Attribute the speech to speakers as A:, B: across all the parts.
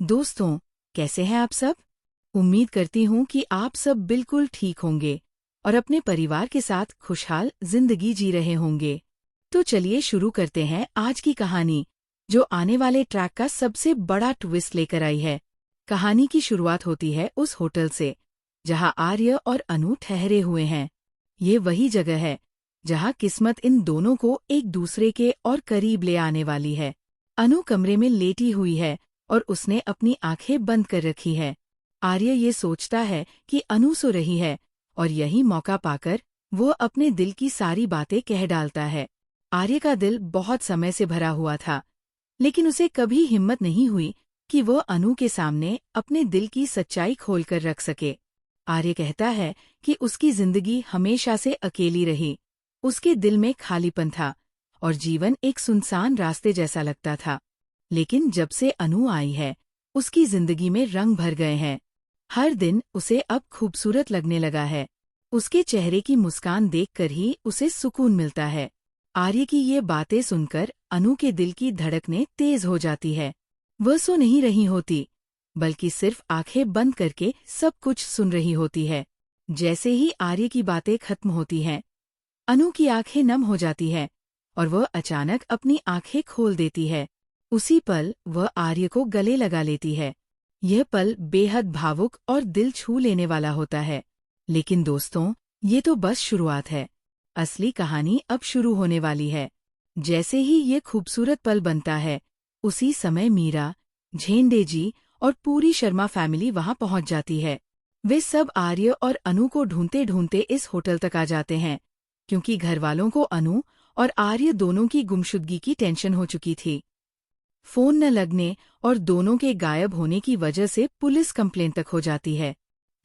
A: दोस्तों, कैसे हैं आप सब? उम्मीद करती हूँ कि आप सब बिल्कुल ठीक होंगे और अपने परिवार के साथ खुशहाल जिंदगी जी रहे होंगे। तो चलिए शुरू करते हैं आज की कहानी, जो आने वाले ट्रैक का सबसे बड़ा ट्विस्ट लेकर आई है। कहानी की शुरुआत होती है उस होटल से, जहाँ आर्य और अनु ठहरे हुए हैं। ये वही जगह है, जहाँ किस्मत इन दोनों को एक दूसरे के और करीब ले आने वाली है। अनु कमरे में लेटी हुई है और उसने अपनी आंखें बंद कर रखी है। आर्य ये सोचता है कि अनु सो रही है और यही मौका पाकर वो अपने दिल की सारी बातें कह डालता है। आर्य का दिल बहुत समय से भरा हुआ था, लेकिन उसे कभी हिम्मत नहीं हुई कि वो अनु के सामने अपने दिल की सच्चाई खोलकर रख सके। आर्य कहता है कि उसकी जिंदगी हमेशा से अकेली रही। उसके दिल में खालीपन था और जीवन एक सुनसान रास्ते जैसा लगता था। लेकिन जब से अनु आई है, उसकी जिंदगी में रंग भर गए हैं। हर दिन उसे अब खूबसूरत लगने लगा है। उसके चेहरे की मुस्कान देखकर ही उसे सुकून मिलता है। आर्य की ये बातें सुनकर अनु के दिल की धड़कनें तेज हो जाती है। वह सो नहीं रही होती, बल्कि सिर्फ आंखें बंद करके सब कुछ सुन रही होती है। जैसे ही आर्य की बातें खत्म होती हैं, अनु की आंखें नम हो जाती हैं और वह अचानक अपनी आंखें खोल देती है। उसी पल वह आर्य को गले लगा लेती है। यह पल बेहद भावुक और दिल छू लेने वाला होता है। लेकिन दोस्तों, ये तो बस शुरुआत है। असली कहानी अब शुरू होने वाली है। जैसे ही ये खूबसूरत पल बनता है, उसी समय मीरा, झेंडे जी और पूरी शर्मा फैमिली वहां पहुंच जाती है। वे सब आर्य और अनु को ढूंढते ढूंढते इस होटल तक आ जाते हैं, क्योंकि घरवालों को अनु और आर्य दोनों की गुमशुदगी की टेंशन हो चुकी थी। फोन न लगने और दोनों के गायब होने की वजह से पुलिस कंप्लेंट तक हो जाती है।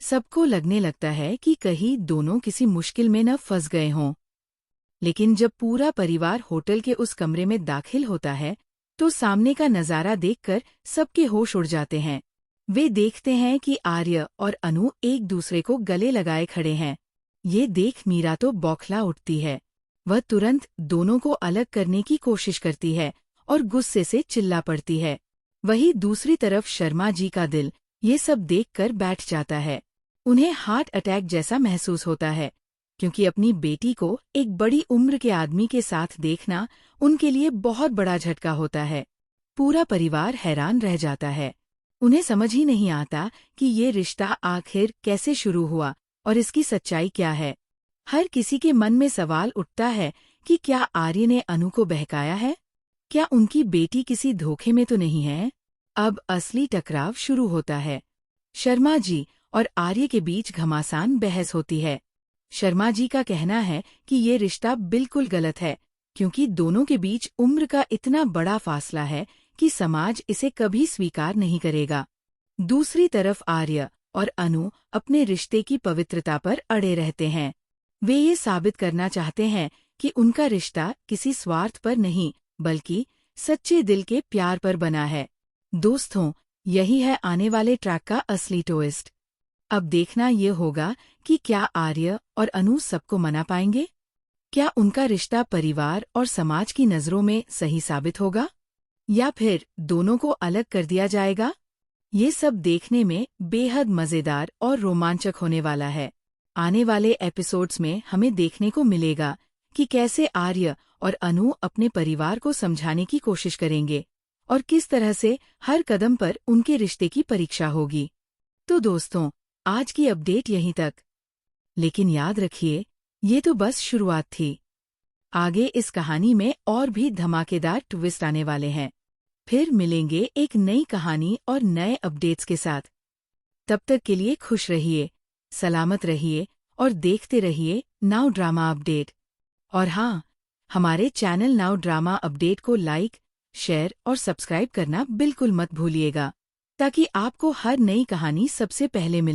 A: सबको लगने लगता है कि कहीं दोनों किसी मुश्किल में न फंस गए हों। लेकिन जब पूरा परिवार होटल के उस कमरे में दाखिल होता है, तो सामने का नजारा देखकर सबके होश उड़ जाते हैं। वे देखते हैं कि आर्य और अनु एक दूसरे को गले लगाए खड़े हैं। ये देख मीरा तो बौखला उठती है। वह तुरंत दोनों को अलग करने की कोशिश करती है और गुस्से से चिल्ला पड़ती है। वहीं दूसरी तरफ शर्मा जी का दिल ये सब देखकर बैठ जाता है। उन्हें हार्ट अटैक जैसा महसूस होता है, क्योंकि अपनी बेटी को एक बड़ी उम्र के आदमी के साथ देखना उनके लिए बहुत बड़ा झटका होता है। पूरा परिवार हैरान रह जाता है। उन्हें समझ ही नहीं आता कि ये रिश्ता आखिर कैसे शुरू हुआ और इसकी सच्चाई क्या है। हर किसी के मन में सवाल उठता है कि क्या आर्य ने अनु को बहकाया है? क्या उनकी बेटी किसी धोखे में तो नहीं है? अब असली टकराव शुरू होता है। शर्मा जी और आर्य के बीच घमासान बहस होती है। शर्मा जी का कहना है कि ये रिश्ता बिल्कुल गलत है, क्योंकि दोनों के बीच उम्र का इतना बड़ा फासला है कि समाज इसे कभी स्वीकार नहीं करेगा। दूसरी तरफ आर्य और अनु अपने रिश्ते की पवित्रता पर अड़े रहते हैं। वे ये साबित करना चाहते हैं कि उनका रिश्ता किसी स्वार्थ पर नहीं, बल्कि सच्चे दिल के प्यार पर बना है। दोस्तों, यही है आने वाले ट्रैक का असली ट्विस्ट। अब देखना ये होगा कि क्या आर्य और अनु सबको मना पाएंगे? क्या उनका रिश्ता परिवार और समाज की नज़रों में सही साबित होगा, या फिर दोनों को अलग कर दिया जाएगा? ये सब देखने में बेहद मज़ेदार और रोमांचक होने वाला है। आने वाले एपिसोड्स में हमें देखने को मिलेगा कि कैसे आर्य और अनु अपने परिवार को समझाने की कोशिश करेंगे और किस तरह से हर कदम पर उनके रिश्ते की परीक्षा होगी। तो दोस्तों, आज की अपडेट यहीं तक। लेकिन याद रखिए, ये तो बस शुरुआत थी। आगे इस कहानी में और भी धमाकेदार ट्विस्ट आने वाले हैं। फिर मिलेंगे एक नई कहानी और नए अपडेट्स के साथ। तब तक के लिए खुश रहिए, सलामत रहिए और देखते रहिए नाउ ड्रामा अपडेट। और हाँ, हमारे चैनल नाउ ड्रामा अपडेट को लाइक, शेयर और सब्सक्राइब करना बिल्कुल मत भूलिएगा, ताकि आपको हर नई कहानी सबसे पहले मिले।